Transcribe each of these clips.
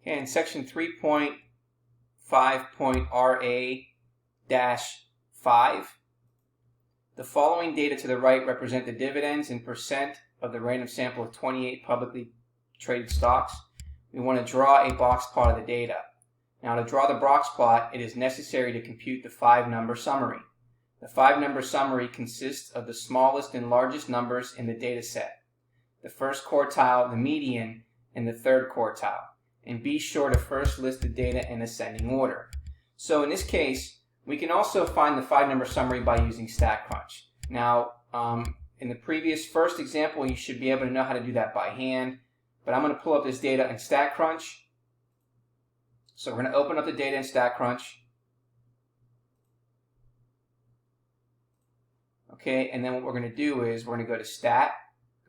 Okay, in section 3.5.RA-5, the following data to the right represent the dividends in percent of the random sample of 28 publicly traded stocks. We want to draw a box plot of the data. Now, to draw the box plot, it is necessary to compute the 5-number summary. The 5-number summary consists of the smallest and largest numbers in the data set, the first quartile, the median, and the third quartile. And be sure to first list the data in ascending order. So in this case, we can also find the 5-number summary by using Statcrunch. Now, in the previous first example, you should be able to know how to do that by hand, but I'm going to pull up this data in Statcrunch. So we're going to open up the data in Statcrunch. Okay, and then what we're going to do is we're going to go to Stat,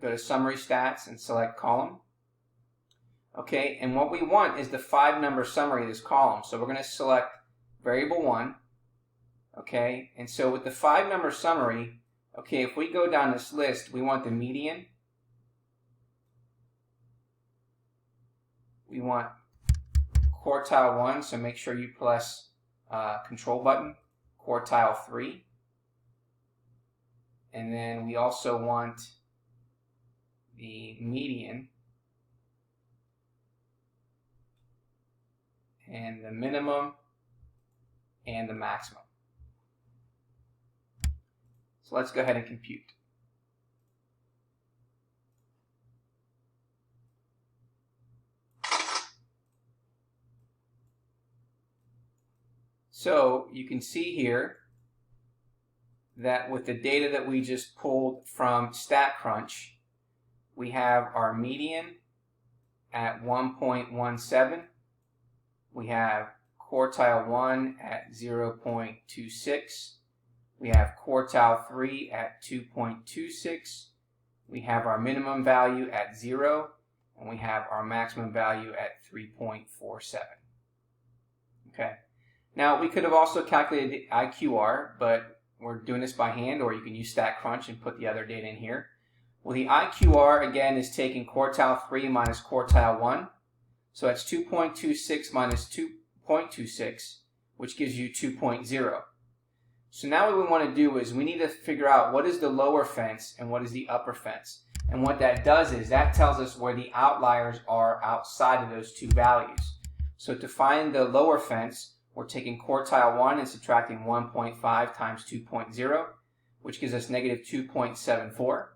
go to Summary Stats, and select Column. Okay, and what we want is the 5-number summary of this column. So we're going to select Variable 1. Okay, and so with the 5-number summary, okay, if we go down this list, we want the median. We want quartile 1, so make sure you press Control button, quartile 3. And then we also want the median and the minimum and the maximum. So let's go ahead and compute. So you can see here that with the data that we just pulled from Statcrunch, we have our median at 1.17. We have quartile 1 at 0.26. We have quartile 3 at 2.26. We have our minimum value at 0. And we have our maximum value at 3.47. Okay. Now, we could have also calculated the IQR, but we're doing this by hand, or you can use Statcrunch and put the other data in here. Well, the IQR, again, is taking quartile 3 minus quartile 1. So that's 2.26 minus 2.26, which gives you 2.0. So now what we want to do is we need to figure out what is the lower fence and what is the upper fence. And what that does is that tells us where the outliers are outside of those two values. So to find the lower fence, we're taking quartile 1 and subtracting 1.5 times 2.0, which gives us negative 2.74.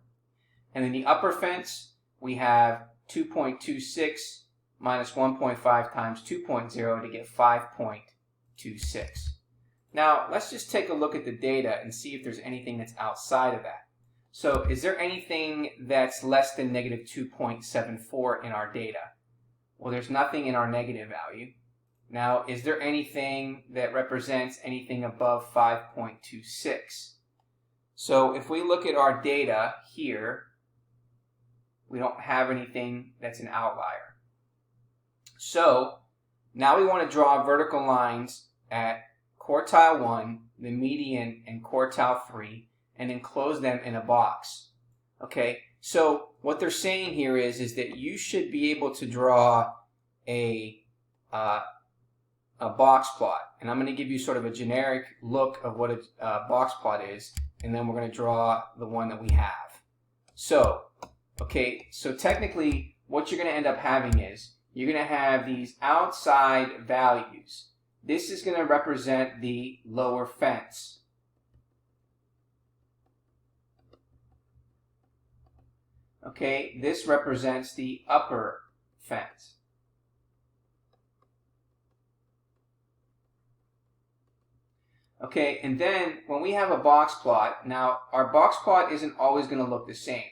And then the upper fence, we have 2.26 minus 1.5 times 2.0 to get 5.26. Now, let's just take a look at the data and see if there's anything that's outside of that. So, is there anything that's less than negative 2.74 in our data? Well, there's nothing in our negative value. Now, is there anything that represents anything above 5.26? So, if we look at our data here, we don't have anything that's an outlier. So, now we want to draw vertical lines at quartile 1, the median, and quartile 3, and enclose them in a box. Okay, so what they're saying here is that you should be able to draw a box plot. And I'm going to give you sort of a generic look of what a box plot is, and then we're going to draw the one that we have. So, okay, so technically what you're going to end up having is you're going to have these outside values. This is going to represent the lower fence. Okay, this represents the upper fence. Okay, and then when we have a box plot, now our box plot isn't always going to look the same.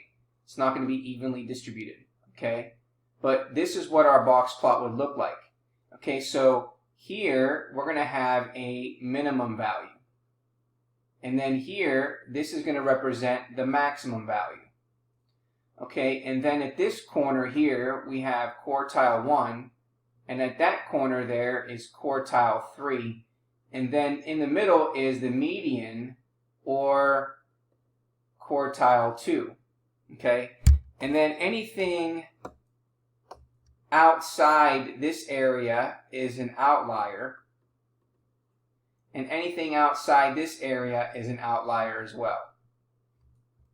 It's not going to be evenly distributed, okay? But this is what our box plot would look like. Okay, so here we're going to have a minimum value. And then here, this is going to represent the maximum value. Okay, and then at this corner here, we have quartile 1. And at that corner there is quartile 3. And then in the middle is the median or quartile 2. Okay, and then anything outside this area is an outlier, and anything outside this area is an outlier as well.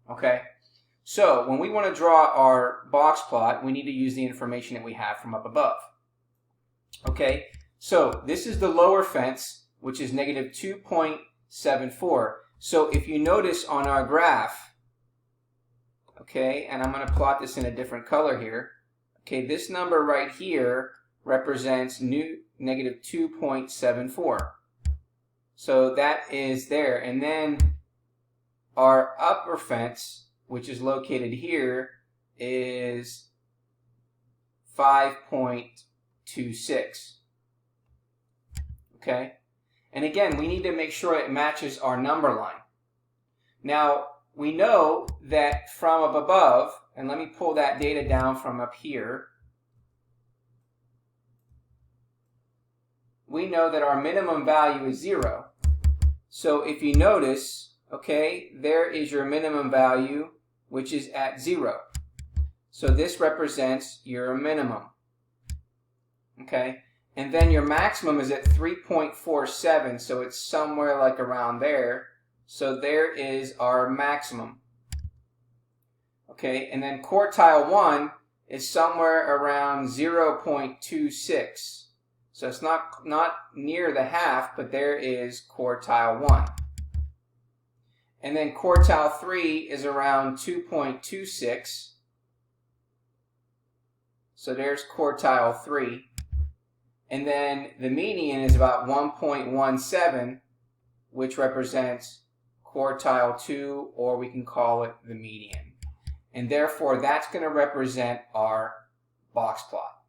Okay, so when we want to draw our box plot, we need to use the information that we have from up above. Okay, so this is the lower fence, which is negative 2.74. So if you notice on our graph, okay, and I'm going to plot this in a different color here. Okay, this number right here represents negative 2.74. So that is there. And then our upper fence, which is located here, is 5.26. Okay? And again, we need to make sure it matches our number line. Now, we know that from up above, and let me pull that data down from up here, we know that our minimum value is 0. So if you notice, okay, there is your minimum value, which is at 0. So this represents your minimum. Okay, and then your maximum is at 3.47, so it's somewhere like around there. So there is our maximum. Okay, and then quartile 1 is somewhere around 0.26. So it's not near the half, but there is quartile 1. And then quartile 3 is around 2.26. So there's quartile 3. And then the median is about 1.17, which represents quartile 2, or we can call it the median. And therefore, that's going to represent our box plot.